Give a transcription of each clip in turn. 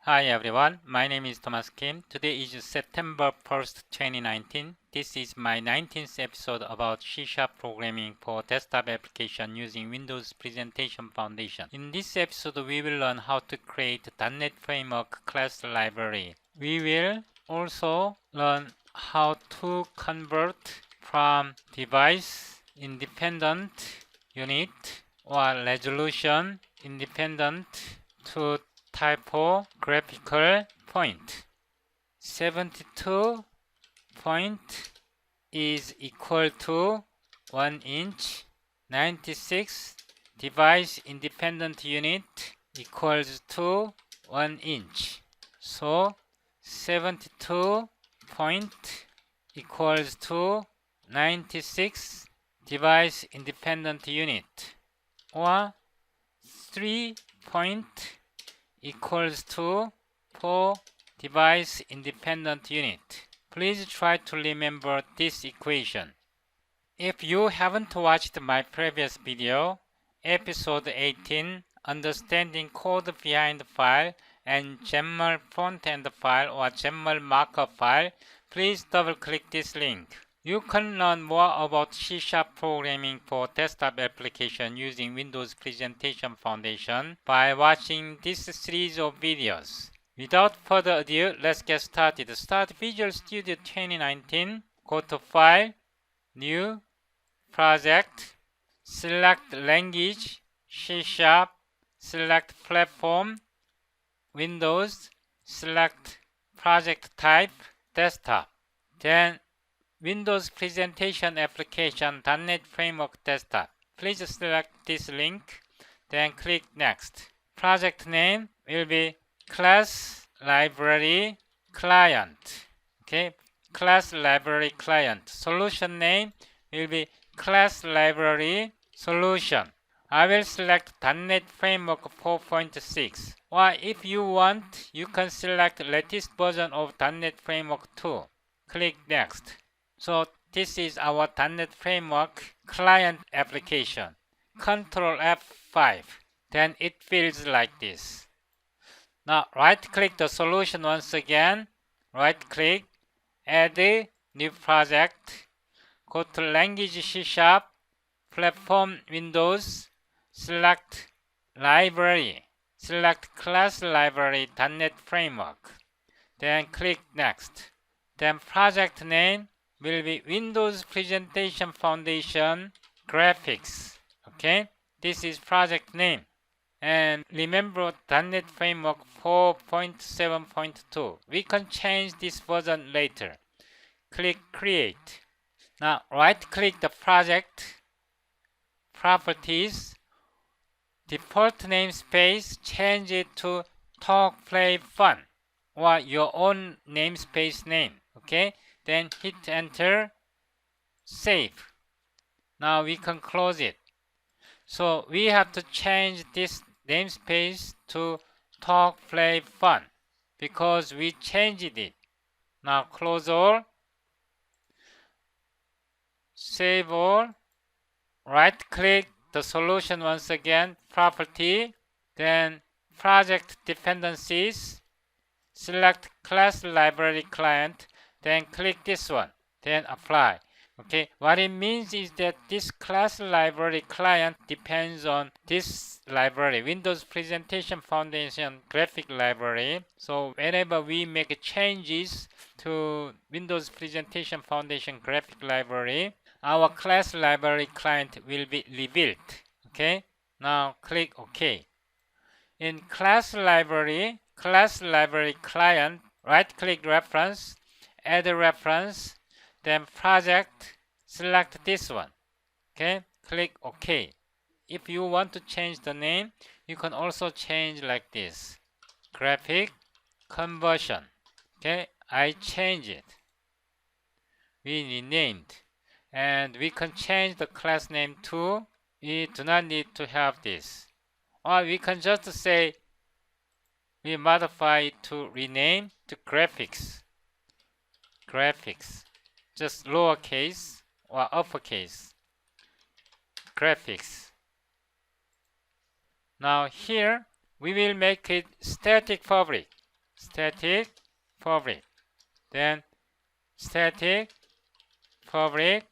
Hi everyone, my name is Thomas Kim. Today is September 1st, 2019. This is my 19th episode about C# programming for desktop application using Windows Presentation Foundation. In this episode, we will learn how to create .NET Framework class library. We will also learn how to convert from device independent unit or resolution independent to typographical point. 72 point is equal to 1 inch. 96 device independent unit equals to 1 inch. So 72 point equals to 96 device independent unit, or 3 point equals to 4 device independent unit. Please try to remember this equation. If you haven't watched my previous video, episode 18, Understanding Code Behind the File and XAML Front-End File or XAML Markup File, please double-click this link. You can learn more about C# programming for desktop application using Windows Presentation Foundation by watching this series of videos. Without further ado, let's get started. Start Visual Studio 2019, go to File, New, Project, select Language, C#, select Platform, Windows, select Project Type, Desktop. Then Windows Presentation Application .NET Framework Desktop. Please select this link, then click Next. Project name will be Class Library Client. Okay, Class Library Client. Solution name will be Class Library Solution. I will select .NET Framework 4.6. Or if you want, you can select latest version of .NET Framework 2. Click Next. So this is our .NET Framework client application. Control F5. Then it feels like this. Now right-click the solution once again. Right-click, add new project. Go to Language C#, Platform Windows, select Library. Select Class Library .NET Framework. Then click Next. Then project name will be Windows Presentation Foundation Graphics. Okay, this is project name. And remember .NET Framework 4.7.2. We can change this version later. Click Create. Now right-click the project, Properties, default namespace, change it to Talk Play Fun or your own namespace name. Okay, then hit enter, save. Now we can close it. So we have to change this namespace to Talk Play Fun because we changed it. Now close all, save all, right click the solution once again, property, then project dependencies, select class library client, then click this one, then apply. Okay, what it means is that this class library client depends on this library, Windows Presentation Foundation graphic library. So whenever we make changes to Windows Presentation Foundation graphic library, our class library client will be rebuilt. Okay, now click OK. In class library client, right-click reference, add a reference, then project, select this one. Okay, click OK. If you want to change the name, you can also change like this. Graphic conversion. Okay, I change it. We renamed. And we can change the class name too. We do not need to have this. Or we can just say we modify it to rename to graphics. Graphics. Just lowercase or uppercase. Graphics. Now here we will make it static fabric. static public. Then static public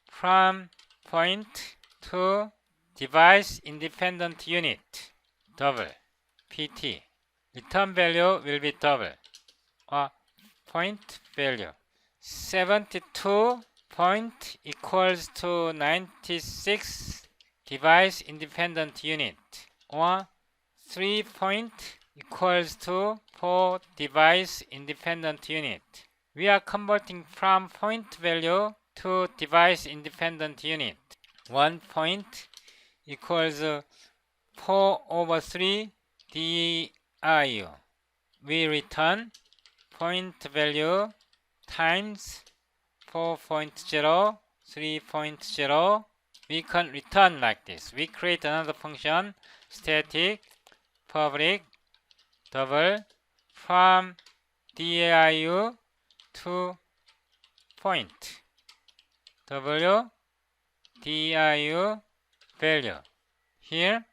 from point to device independent unit double pt. Return value will be double or point value. 72 point equals to 96 device independent unit, or 3 point equals to 4 device independent unit. We are converting from point value to device independent unit. 1 point equals 4 over 3 DIU. We return point value times 4.0, 3.0. We can return like this. We create another function, static public double from DIU to point W DIU value. Here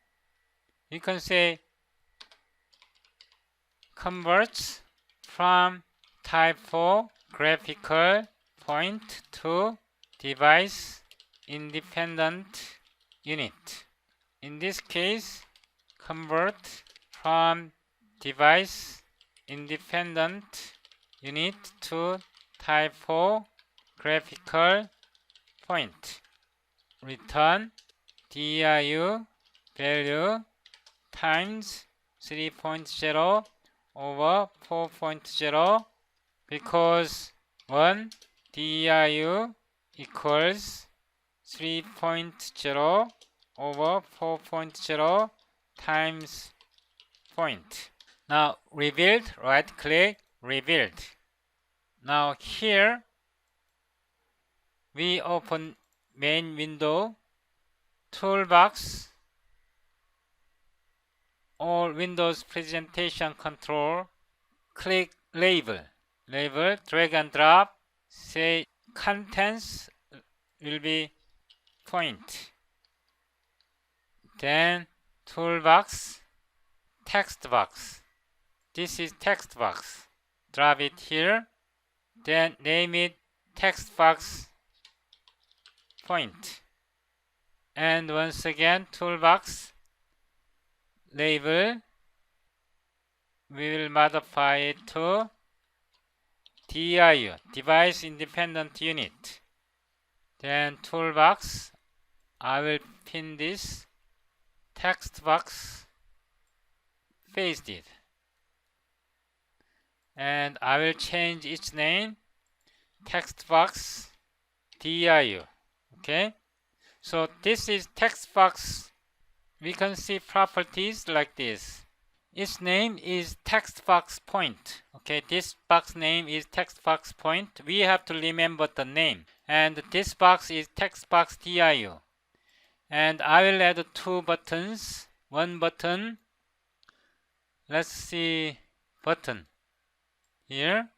you can say converts from typographical point to device independent unit. In this case, convert from device independent unit to typographical point. Return DIU value times 3.0 over 4.0 because 1 DIU equals 3.0 over 4.0 times point. Now rebuild, right click, rebuild. Now here we open main window, toolbox, all Windows presentation control, click label, drag and drop, say contents will be point. Then toolbox, text box. This is text box. Drop it here. Then name it text box point. And once again toolbox, label, we will modify it to DIU, device independent unit. Then toolbox, I will pin this text box, paste it, and I will change its name text box DIU. Okay, so this is text box. We can see properties like this. Its name is text box point. Okay, this box name is text box point. We have to remember the name. And this box is text box DIU. And I will add 2 buttons. One button. Let's see, button. Here,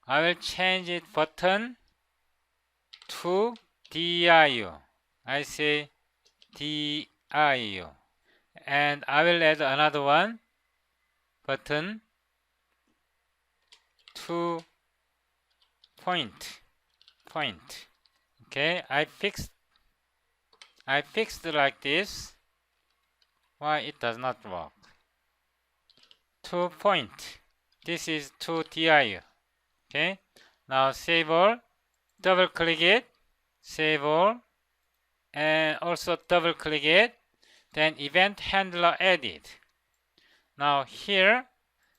I will change it button to DIU. I say DIU. And I will add another one, button to point. Okay, I fixed like this. Why it does not work? To point. This is to DIU. Okay, now save all. Double click it. Save all. And also double click it. Then event handler added. Now here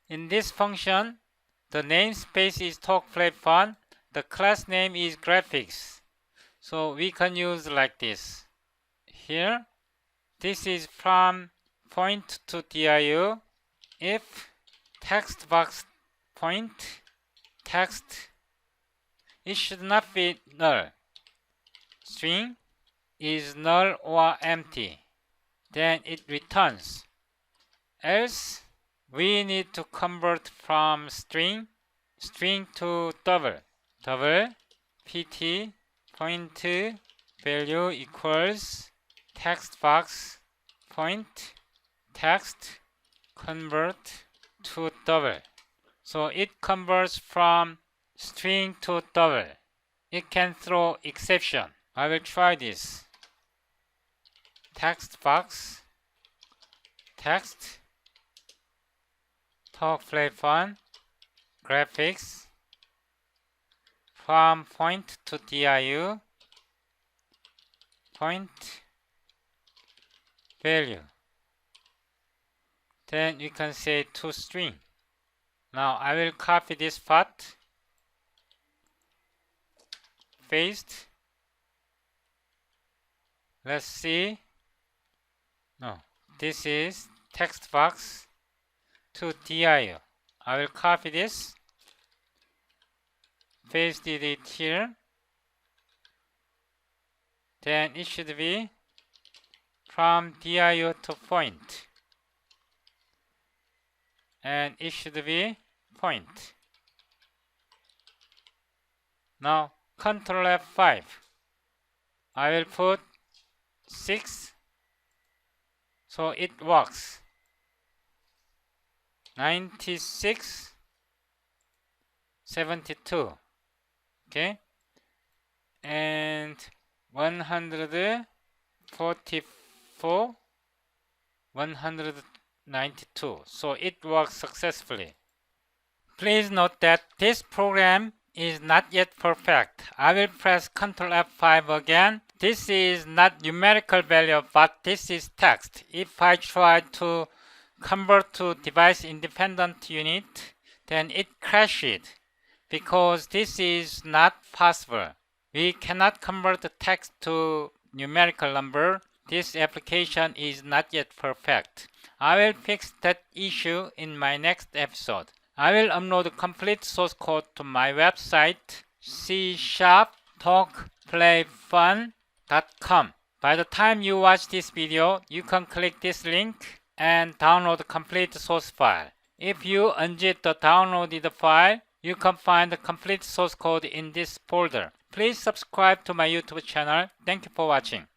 in this function, the namespace is talk platform. The class name is graphics. So we can use like this. Here, this is from point to DIU. If text box point text, it should not be null. String is null or empty. Then it returns. Else, we need to convert from string to double pt point value equals text box point text convert to double. So it converts from string to double. It can throw exception. I will try this. Text box, text, talk, play, fun, graphics, from point to diu, point, value. Then you can say to string. Now I will copy this part, paste. Let's see. No, this is text box to diu. I will copy this, paste it here. Then it should be from diu to point, and it should be point. Now Ctrl F5. I will put 6, so it works. 96, 72, okay, and 144, 192. So it works successfully. Please note that this program is not yet perfect. I will press Ctrl F5 again. This is not numerical value, but this is text. If I try to convert to device independent unit, then it crashes because this is not possible. We cannot convert the text to numerical number. This application is not yet perfect. I will fix that issue in my next episode. I will upload complete source code to my website, CSharp talkplayfun.com. By the time you watch this video, you can click this link and download the complete source file. If you unzip the downloaded file, you can find the complete source code in this folder. Please subscribe to my YouTube channel. Thank you for watching.